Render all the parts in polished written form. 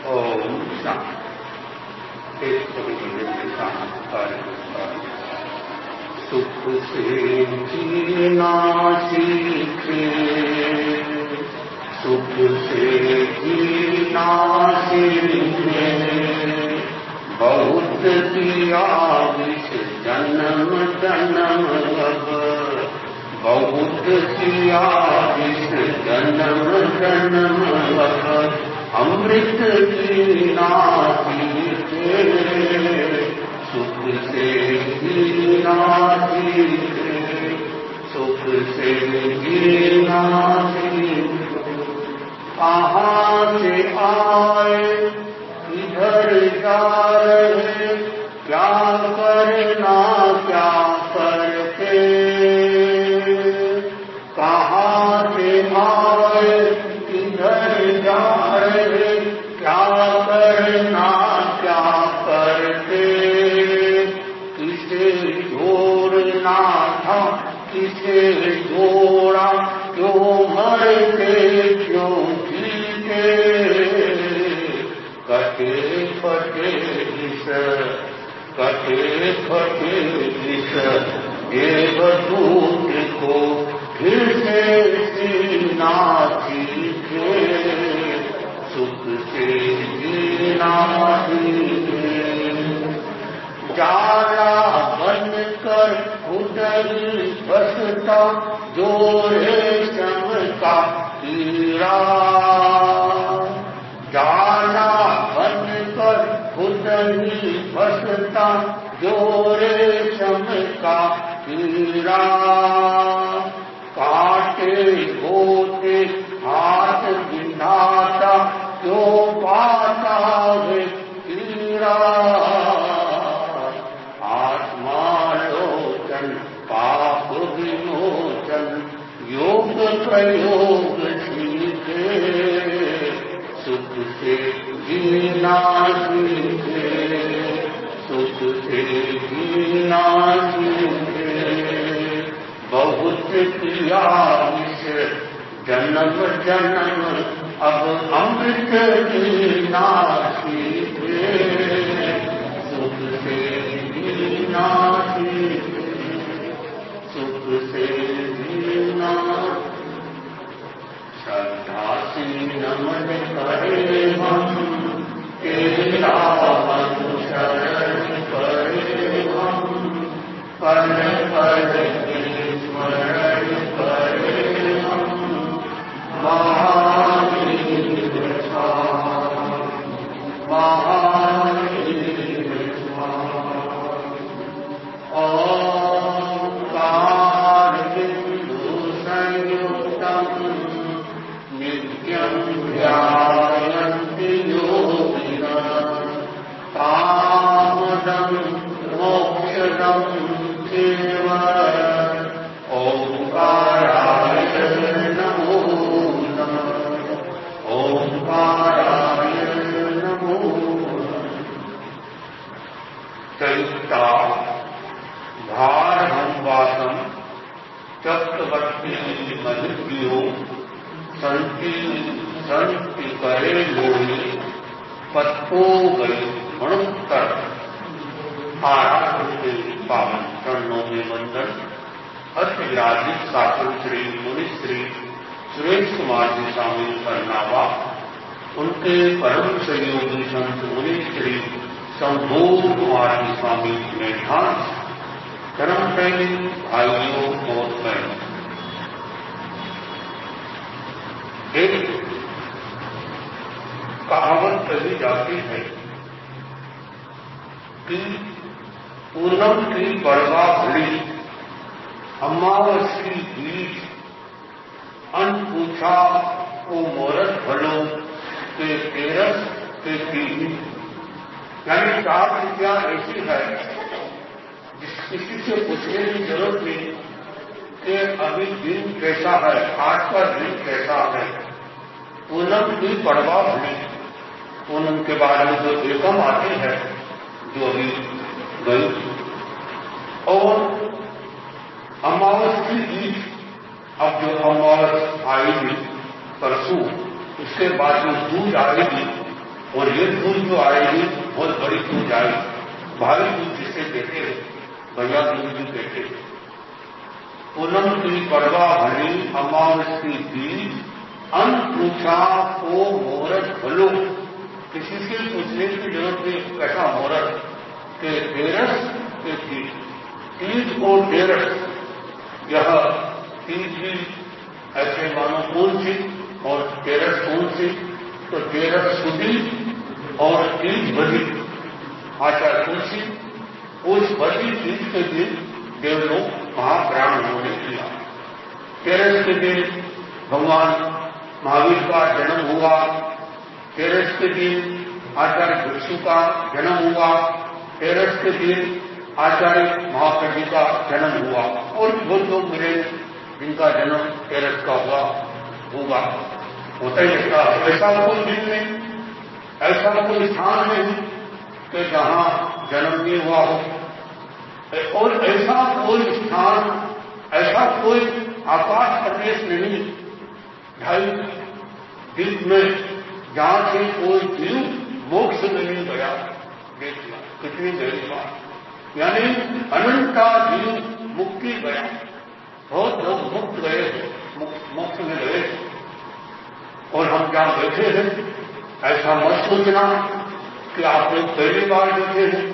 ओम शांति। सुख से जीना सीखे, सुख से जीना सीखे, बहुत किया विष जन्म जन्म अब, बहुत किया विष जन्म जन्म अब, अमृत जीना सीखे, सुख से जीना सीखे, सुख से जीना सीखे। कहाँ से आए इधर जा रहे, क्या करना क्या करते, कहाँ से आए इधर जा रहे, क्या करना क्या करते, किसे जोड़ना था किसे जोड़ा, क्यों मरते क्यों जीते, कटे फटे विष, कटे फटे विष, देवदूत को फिर से जीना सीखे, सुख से जीना सीखे। जाला बनकर उधर बसता जो रेशम का कीड़ा, जाला बनकर उधर बसता जो रेशम का कीड़ा, काटे होते हाथ बिनाता क्यों पाता है कीड़ा, आत्मालोचन पाप विमोचन योग प्रयोग सीखे, सुख से जीना सीखे, सुख से जीना सीखे, बहुत किया विष जन्म जन्म अब, अमृत जीना सीखे, सुख से जीना सीखे, सुख से जीना। श्रद्धा से नमन करे हम तेरा अनुसरण करे हम, पल पल स्मरण करे हम, महावीर स्वामी, महावीर स्वामी। ओंकार बिंदु संयुक्तम् नित्यं ध्यायन्ति योगिनः, कामदं मोक्षदं चैव, ओंकाराय नमो नमः, ओंकाराय नमो नमः। चैता भारहंवासं चक्रवर्ती मधुप्रियो संति संति करे लोही, पत्तो गई मणुत्तर। आराध्य पावन चरणों में वंदन। अति विराजित शासन श्री मुनि श्री सुरेश कुमार जी स्वामी परनावा, उनके परम सहयोगी संत मुनि श्री संभोग कुमार जी स्वामी में ध्यान। धर्म प्रेमी भाइयों और बहनों, एक कहावत कही जाती है कि पूनम की बड़वा घड़ी, अमावस की बीज, अन्न पूछा को मोरत भलो के तेरस के तीन। यानी चार विद्या ऐसी है किसी से पूछने की जरूरत नहीं कि अभी दिन कैसा है, आज का दिन कैसा है। पूनम की पड़वा घड़ी, पूनम के बाद में जो एकम आती है जो अभी गई, और अमावस की बीज, अब जो अमावस आएगी परसों, उसके बाद जो दूज आएगी और ये दूध जो आएगी बहुत बड़ी दूध आएगी, भारी दूध जिसे कहते हैं, भैया दूध भी कहते हैं। पूनम की पड़वा भरी अमावस की बीज, अन पूछा को मुहूर्त भलो। किसी से पूछने की जरूरत नहीं कैसा मुहूर्त के तेरस के तीज, तीज और तेरस, यह तीज भी ऐसे मानो कौन सी और तेरस कौन सी, तो तेरस सुधी और तीज बदी आचार तुलसी। उस बदी तीज के दिन देवलोग महाब्राह्मणों ने किया। तेरस के दिन भगवान महावीर का जन्म हुआ, तेरस के दिन आचार्य भिक्षु का जन्म हुआ, तेरस के दिन आचार्य महाप्रभु का जन्म हुआ, और बहुत लोग मिले जिनका जन्म तेरस का होगा होता ही रहता है। ऐसा कोई दिन नहीं, ऐसा कोई स्थान नहीं कि जहां जन्म नहीं हुआ हो, और ऐसा कोई स्थान, ऐसा कोई आकाश प्रदेश नहीं 2.5 दिन में जहां से कोई जीव मोक्ष में नहीं गया। देखना कितनी गहरी बात, यानी अनंता जीव मुक्ति गया। बहुत लोग मुक्त गए, मोक्ष में गए, और हम जहां बैठे हैं ऐसा मत सोचना कि आप लोग पहली बार बैठे हैं।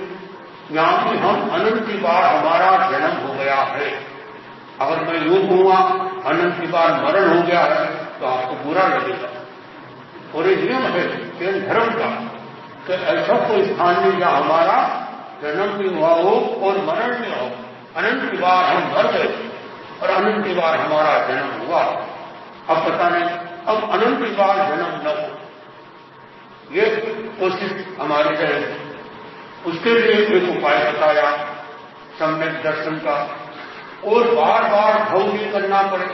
यहां भी हम अनंत बार हमारा जन्म हो गया है। अगर मैं यूं कहूंगा अनंत बार मरण हो गया है तो आपको बुरा लगेगा, और ये नियम है जैन धर्म का कि ऐसा कोई स्थान नहीं जहां हमारा जन्म भी हुआ हो और मरण भी हो। अनंत बार हम मर गए और अनंत बार हमारा जन्म हुआ। अब पता नहीं अब अनंत बार जन्म न हो, ये कोशिश हमारी रहेगी। उसके लिए एक उपाय बताया सम्यक दर्शन का, और बार बार भव नहीं करना पड़े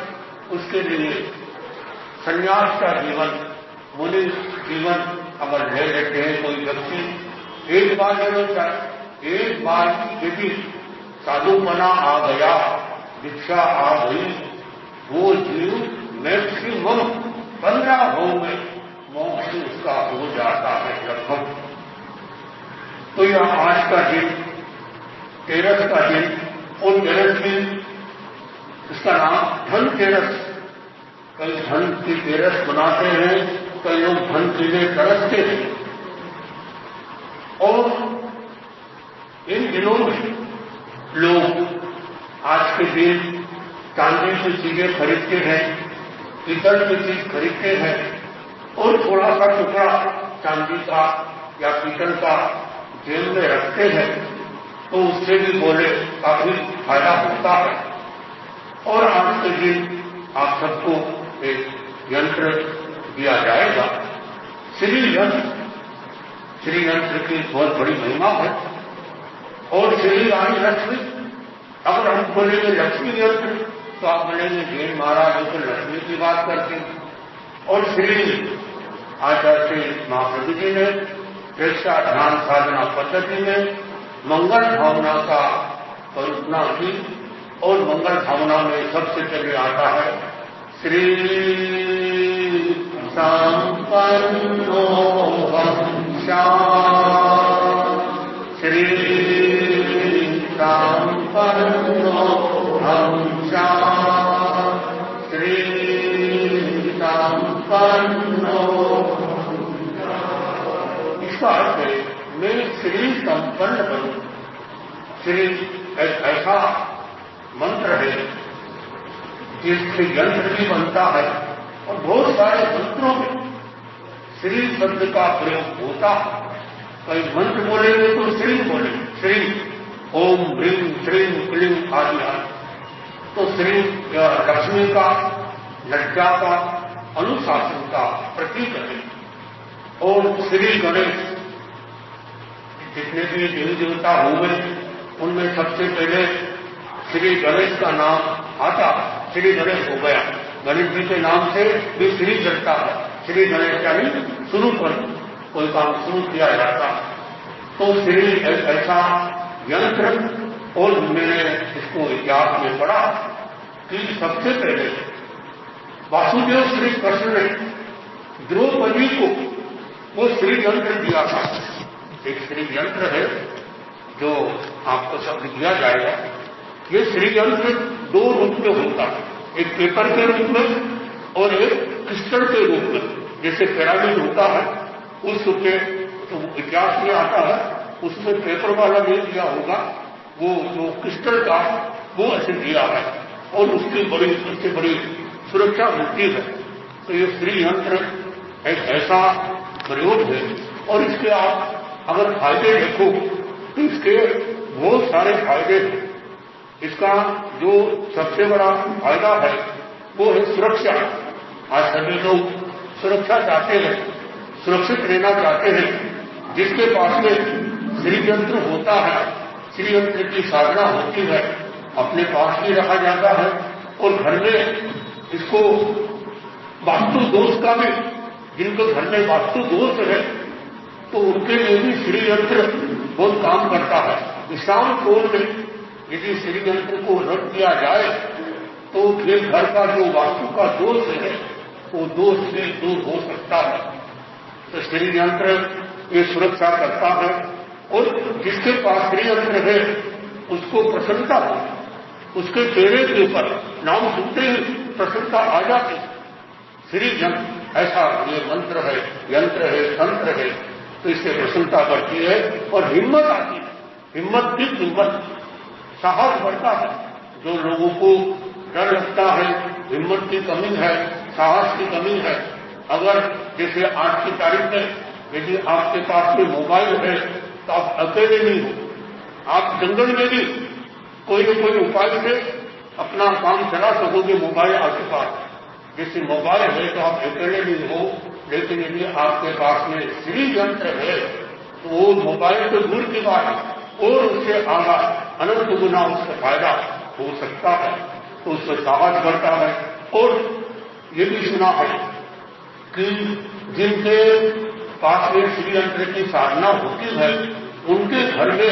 उसके लिए संन्यास का जीवन, मुनि जीवन अगर ले लेते हैं कोई व्यक्ति, एक बार लेना चाहे, एक बार यदि साधुपना आ गया, दीक्षा आ गई, वो जीव मैक्सिमम 15 भव में मोक्ष उसका हो जाता है लगभग। तो यह आज का दिन, तेरस का दिन, और तेरस दिन इसका नाम धन तेरस, कई धन की तेरस बनाते हैं, कई लोग धन के लिए तरसते हैं। और इन दिनों में लोग आज के दिन चांदी की चीजें खरीदते हैं, पीतल की चीज खरीदते हैं, और थोड़ा सा टुकड़ा चांदी का या पीतल का जेब में रखते हैं, तो उससे भी बोले काफी फायदा होता है। और आज के दिन आप सबको एक यंत्र दिया जाएगा, श्री यंत्र। श्री यंत्र की बहुत बड़ी महिमा है, और श्री रानी लक्ष्मी, अगर हम बोलेंगे लक्ष्मी यंत्र तो आप बोलेंगे जैन महाराज तो लक्ष्मी की बात करते हैं। और श्री आचार्य महाप्रभु जी ने प्रेक्षा ध्यान साधना पद्धति में मंगल भावना का कल्पना की, और मंगल भावना में सबसे पहले आता है श्री संपन्नो श्याम, श्री संपन्नो श्याम, श्री संपन्नो। इसका अर्थ है मैं श्री संपन्न बनूं। श्री एक ऐसा मंत्र है जिससे यंत्र भी बनता है, और बहुत सारे मंत्रों में श्री शब्द का प्रयोग होता है। कई मंत्र बोलेंगे तो श्री बोले, श्री ओम ह्रीं श्रीं क्लीं आदि आदि। तो श्री लक्ष्मी का, लज्जा का, अनुशासन का प्रतीक है। और श्री गणेश, जितने भी देवी देवता होंगे उनमें सबसे पहले श्री गणेश का नाम आता, श्री गणेश हो गया। गणेश जी के नाम से भी श्री चलता है, श्री गणेश का भी शुरू पर कोई काम शुरू किया जाता है। तो श्री एक ऐसा यंत्र, और मैंने इसको इतिहास में पढ़ा कि सबसे पहले वासुदेव श्री कृष्ण ने द्रौपदी को वो श्री यंत्र दिया था। एक श्री यंत्र है जो आपको सब दिया जाएगा। ये श्री यंत्र दो रूप में होता है, एक पेपर के रूप में और एक क्रिस्टल के रूप में। जैसे पिरामिड होता है उसके तो इतिहास में आता है, उसमें पेपर वाला नहीं दिया होगा, वो जो क्रिस्टल का वो ऐसे दिया है और उसकी उससे बड़ी सुरक्षा मिलती है। तो ये श्री यंत्र एक ऐसा प्रयोग है और इसके आप अगर फायदे देखो तो इसके बहुत सारे फायदे हैं। इसका जो सबसे बड़ा फायदा है वो है सुरक्षा। आज सभी लोग सुरक्षा चाहते हैं, सुरक्षित रहना चाहते हैं। जिसके पास में श्री यंत्र होता है, श्री यंत्र की साधना होती है, अपने पास ही रखा जाता है और घर में इसको वास्तु दोष का भी, जिनको घर में वास्तु दोष है तो उनके लिए भी श्री यंत्र बहुत काम करता है। इस्लाम कोड में यदि श्री यंत्र को रख दिया जाए तो फिर घर का जो वास्तु का दोष है वो दोष भी दूर हो सकता है। तो श्री यंत्र ये सुरक्षा करता है और जिसके पास श्री यंत्र है उसको प्रसन्नता हो, उसके चेहरे के ऊपर नाम सुनते ही प्रसन्नता आ जाती। श्री यंत्र ऐसा ये मंत्र है, यंत्र है, तंत्र है, तो इससे प्रसन्नता बढ़ती है और हिम्मत आती है। हिम्मत की हिम्मत, साहस बढ़ता है। जो लोगों को डर लगता है, हिम्मत की कमी है, साहस की कमी है, अगर जैसे आज की तारीख में यदि आपके पास में मोबाइल है तो आप अकेले नहीं हो, आप जंगल में भी कोई न कोई उपाय से अपना काम चला सकोगे मोबाइल आपके पास। जैसे मोबाइल है तो आप अकेले नहीं हो, लेकिन यदि आपके पास में श्री यंत्र है तो वो मोबाइल तो दूर की बात है और उससे आगा अनंत गुना उसका फायदा हो सकता है। तो उससे साहस बढ़ता है। और ये भी सुना है कि जिनके पास में श्री यंत्र की साधना होती है उनके घर में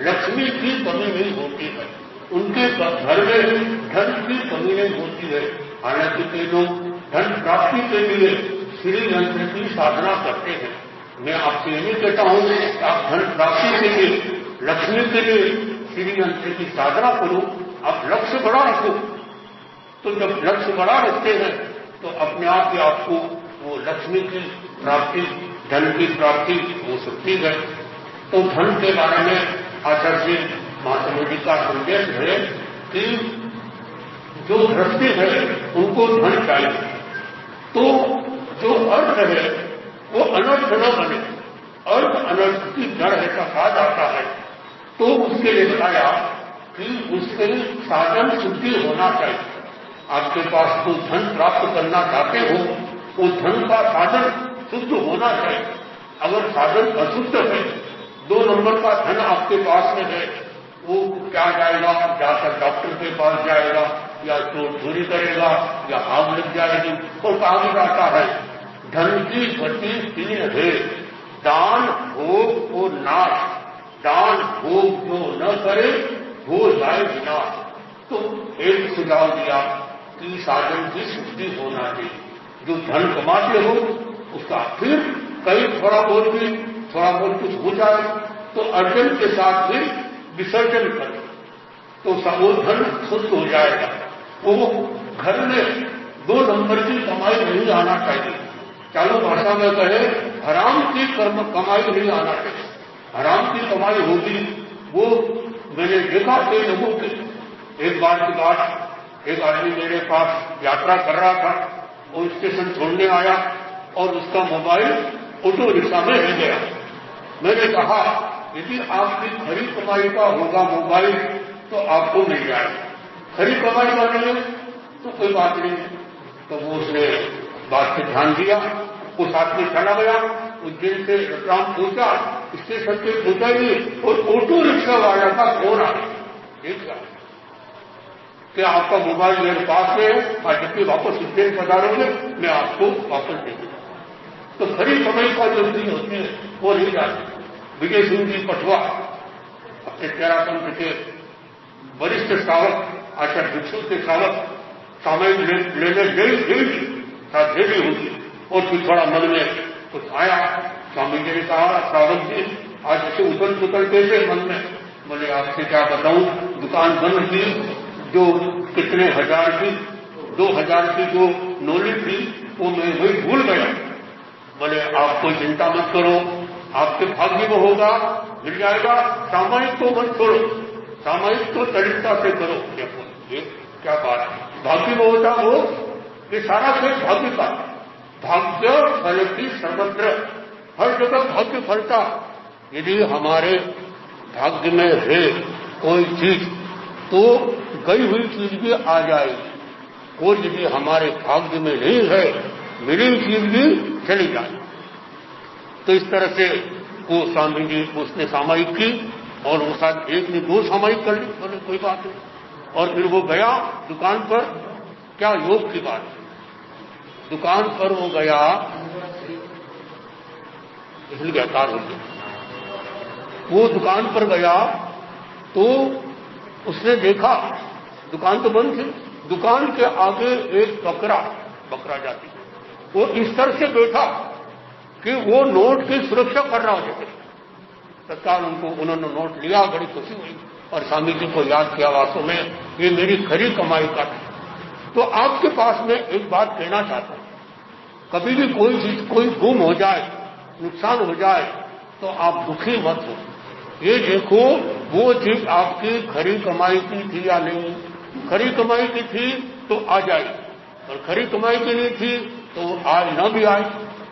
लक्ष्मी की कमी नहीं होती है, उनके घर में धन की कमी नहीं होती है। हालांकि कई लोग धन प्राप्ति के लिए श्री यंत्र की साधना करते हैं। मैं आपसे ये नहीं कहता हूं कि आप धन प्राप्ति के लिए, लक्ष्मी के लिए श्री यंत्र की साधना करो, आप लक्ष्य बड़ा रखो। तो जब लक्ष्य बड़ा रखते हैं तो अपने आप ही आपको वो लक्ष्मी की प्राप्ति, धन की प्राप्ति हो सकती है। तो धन के बारे में आचार्य महात्मा जी का संदेश है कि जो दृष्टि है उनको धन चाहिए, तो जो अर्थ है वो अनर्थ न बने। अर्थ अनर्थ की जड़ है का कहा जाता है। तो उसके लिए बताया कि उसके साधन शुद्धि होना चाहिए। आपके पास जो धन प्राप्त करना चाहते हो वो धन का साधन शुद्ध होना चाहिए। अगर साधन अशुद्ध है, 2 नंबर का धन आपके पास में है, वो क्या जाएगा, जाकर डॉक्टर के पास जाएगा या चोर चोरी करेगा या आग लग जाएगी। और कहा भी जाता है धन की गति 3 है, दान, भोग और नाश। दान भोग जो न करे हो जाए विनाश। तो एक सुझाव दिया कि साधन की शुद्धि होना चाहिए। जो धन कमाते हो उसका फिर कहीं थोड़ा बहुत कुछ हो जाए तो अर्जन के साथ फिर विसर्जन करें तो वो धन शुद्ध हो जाएगा। वो घर में 2 नंबर की कमाई नहीं आना चाहिए। चालू भाषा में कहे हराम की कमाई नहीं आना चाहिए। हराम की कमाई होगी वो मैंने देखा कई लोगों के। एक बार की बात, एक आदमी मेरे पास यात्रा कर रहा था और स्टेशन छोड़ने आया और उसका मोबाइल ऑटो रिक्शा में रह गया। मैंने कहा यदि आपकी खरी कमाई का होगा मोबाइल तो आपको मिल जाएगा, खरी कमाई का नहीं है तो कोई बात नहीं। तो वो उसने बात पे ध्यान दिया, वो साथ में चला गया, उज्जैन से रतलाम पहुंचा, स्टेशन पे पहुंचा ही और ऑटो रिक्शा वाला का फोन आ गया कि आपका मोबाइल मेरे पास में है और जब भी वापस उज्जैन पधारोगे मैं आपको वापस दे दूंगा। तो खरी कमाई का जो चीज होती है वो नहीं जाती। विजय सिंह जी पटवा अपने तेरापंथ के वरिष्ठ श्रावक आचार्य भिक्षु के श्रावक सामयिक लेने डेली होगी और फिर थोड़ा मन में कुछ आया स्वामी जी ने कहा, श्रावक जी आज ऐसे उथल पुथल कैसे मन में? बोले आपसे क्या बताऊं, दुकान बंद थी, जो कितने हजार की 2000 की जो नॉलेज थी वो मैं वही भूल गया। बोले आप कोई चिंता मत करो, आपके भाग्य में होगा, मिल जाएगा, सामायिक को मत छोड़ो, सामायिक को तरीका से करो। ये क्या बात है, भाग्य में होता वो, ये सारा खेल भाग्य का। भाग्य फल की सर्वत्र, हर जगह भाग्य फलता। यदि हमारे भाग्य में है कोई चीज तो गई हुई चीज भी आ जाएगी, और यदि हमारे भाग्य में नहीं है मिली चीज भी चली जाए। तो इस तरह से वो स्वामी जी उसने सामायिक की, और वो साथ एक ने 2 सामायिक कर ली, बोले कोई बात नहीं। और फिर वो गया दुकान पर, क्या योग की बात, दुकान पर वो गया, हिल गया, तार हो गया। वो दुकान पर गया तो उसने देखा दुकान तो बंद थी, दुकान के आगे एक बकरा जाती, वो इस तरह से बैठा कि वो नोट की सुरक्षा कर रहा हो। तत्काल उन्होंने नोट लिया, बड़ी खुशी हुई, और स्वामी जी को याद किया, वास्तव में ये मेरी खरी कमाई का था। तो आपके पास में एक बात कहना चाहता हूं, कभी भी कोई चीज कोई गुम हो जाए, नुकसान हो जाए, तो आप दुखी मत हो। ये देखो वो चीज आपकी खरी कमाई की थी या नहीं, खरी कमाई की थी तो आ जाए, और खरी कमाई की नहीं थी तो आज न भी आए,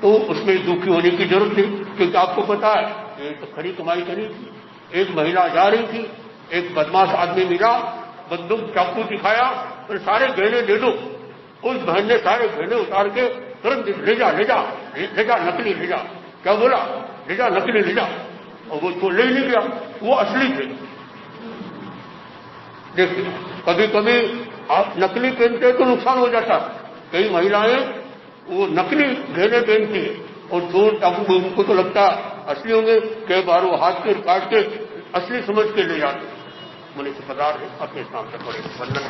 तो उसमें दुखी होने की जरूरत नहीं, क्योंकि आपको पता है ये तो खरी कमाई करी थी। एक महिला जा रही थी, एक बदमाश आदमी मिला, बंदूक चाकू दिखाया, और सारे गहने दे दो। उस बहन ने सारे गहने उतार के तुरंत ले जा नकली ले जा, क्या बोला, ले जा नकली ले जा, और वो तो ले नहीं गया, वो असली थे। देखिए कभी कभी आप नकली पहनते तो नुकसान हो जाता। कई महिलाएं वो नकली गहने पहनती है, और चोर चाकू उनको तो लगता असली होंगे, कई बार वो हाथ के काट के असली समझ के ले जाते। मनुष्य पदार्थ है, अपने काम से पड़े बंधन है।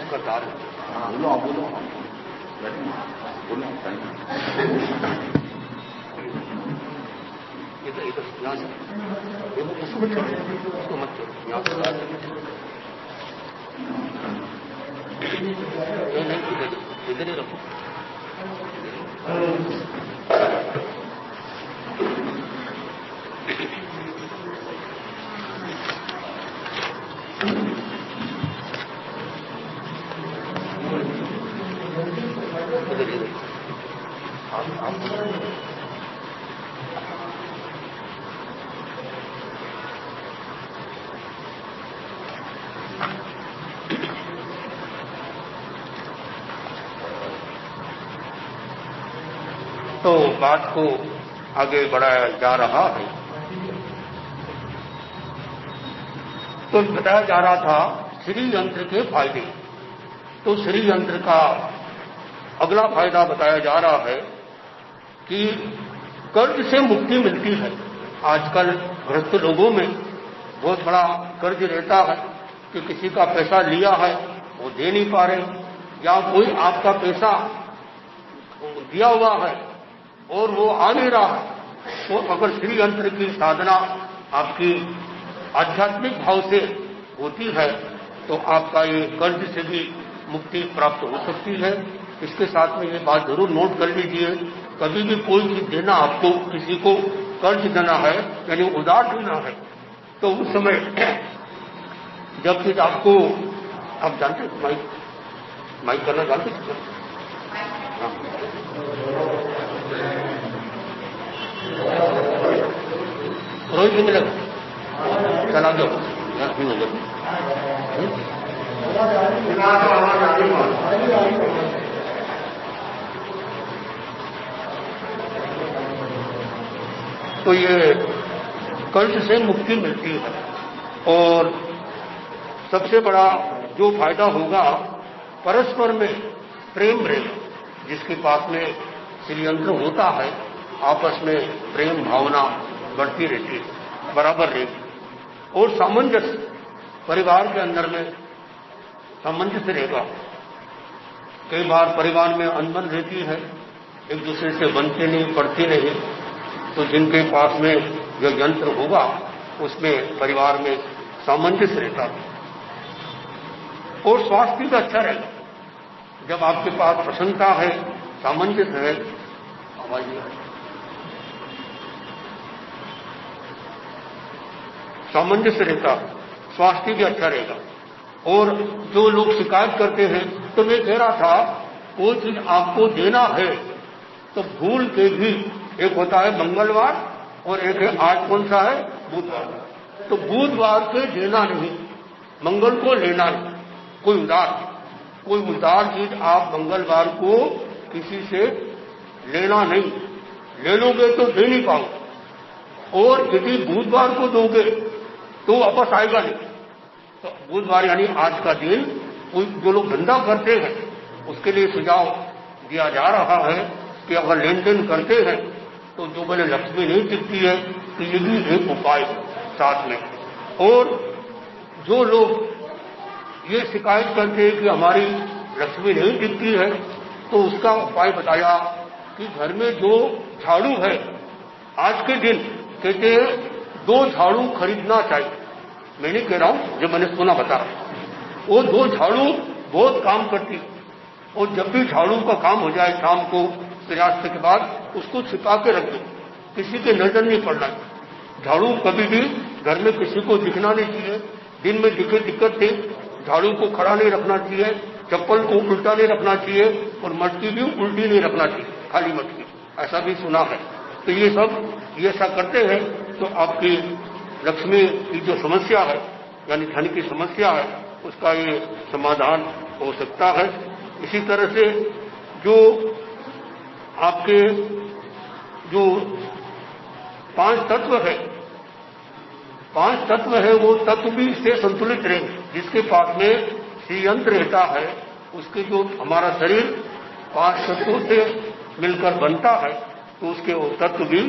उसका दार बोलो बोलो इधर यहाँ से उसको मत छोड़ो, उसको मत छोड़ो, यहाँ से नहीं, इधर ही रखो। तो बात को आगे बढ़ाया जा रहा है। तो बताया जा रहा था श्री यंत्र के फायदे। तो श्री यंत्र का अगला फायदा बताया जा रहा है कि कर्ज से मुक्ति मिलती है। आजकल गृहस्थ लोगों में बहुत बड़ा कर्ज रहता है कि किसी का पैसा लिया है वो दे नहीं पा रहे, या कोई आपका पैसा दिया हुआ है और वो आ नहीं रहा है। तो अगर श्री यंत्र की साधना आपकी आध्यात्मिक भाव से होती है तो आपका ये कर्ज से भी मुक्ति प्राप्त हो सकती है। इसके साथ में ये बात जरूर नोट कर लीजिए, कभी भी कोई चीज देना, आपको किसी को कर्ज देना है यानी उधार देना है, तो उस समय जब फिर आपको, आप जानते माइक करना जानते हैं, रोज भी मिलेगा, चला दो तो ये कर्ज से मुक्ति मिलती है। और सबसे बड़ा जो फायदा होगा, परस्पर में प्रेम रहेगा। जिसके पास में श्री यंत्र होता है आपस में प्रेम भावना बढ़ती रहती है, बराबर रहेगी। और सामंजस्य, परिवार के अंदर में सामंजस्य रहेगा। कई बार परिवार में अनबन रहती है, एक दूसरे से बनते नहीं, पढ़ते नहीं, तो जिनके पास में जो यंत्र होगा उसमें परिवार में सामंजस्य रहता है और स्वास्थ्य भी अच्छा रहेगा। जब आपके पास प्रसन्नता है, सामंजस्य है, आवाज है, सामंजस्य रहता, स्वास्थ्य भी अच्छा रहेगा। और जो लोग शिकायत करते हैं, तो मैं कह रहा था कोई चीज आपको देना है तो भूल के भी, एक होता है मंगलवार और एक है आज कौन सा है, बुधवार, तो बुधवार से देना नहीं, मंगल को लेना नहीं। कोई उदार चीज आप मंगलवार को किसी से लेना नहीं, ले लोगे तो दे नहीं पाओगे, और यदि बुधवार को दोगे तो वापस आएगा नहीं। तो बुधवार यानी आज का दिन, जो लोग धंधा करते हैं उसके लिए सुझाव दिया जा रहा है कि अगर लेन देन करते हैं तो जो बोले लक्ष्मी नहीं टिकती है, तो ये भी एक उपाय साथ में। और जो लोग ये शिकायत करते हैं कि हमारी लक्ष्मी नहीं टिकती है, तो उसका उपाय बताया कि घर में जो झाड़ू है, आज के दिन कहते हैं 2 झाड़ू खरीदना चाहिए। मैं नहीं कह रहा हूं, जो मैंने सुना बता रहा हूं। वो 2 झाड़ू बहुत काम करती, और जब भी झाड़ू का काम हो जाए शाम को सूर्यास्त के बाद उसको छिपा के रख दो, किसी के नजर नहीं पड़ना। झाड़ू कभी भी घर में किसी को दिखना नहीं चाहिए। दिन में दिखे दिक्कत थी, झाड़ू को खड़ा नहीं रखना चाहिए, चप्पल को उल्टा नहीं रखना चाहिए, और मटकी भी उल्टी नहीं रखना चाहिए, खाली मटकी, ऐसा भी सुना है। तो ये सब ये ऐसा करते हैं तो आपकी लक्ष्मी की जो समस्या है, यानी धन की समस्या है, उसका ये समाधान हो सकता है। इसी तरह से जो आपके जो 5 तत्व है, 5 तत्व है, वो तत्व भी इससे संतुलित रहेंगे। जिसके पास में श्रीयंत्र रहता है, उसके जो हमारा शरीर 5 तत्वों से मिलकर बनता है, तो उसके वो तत्व भी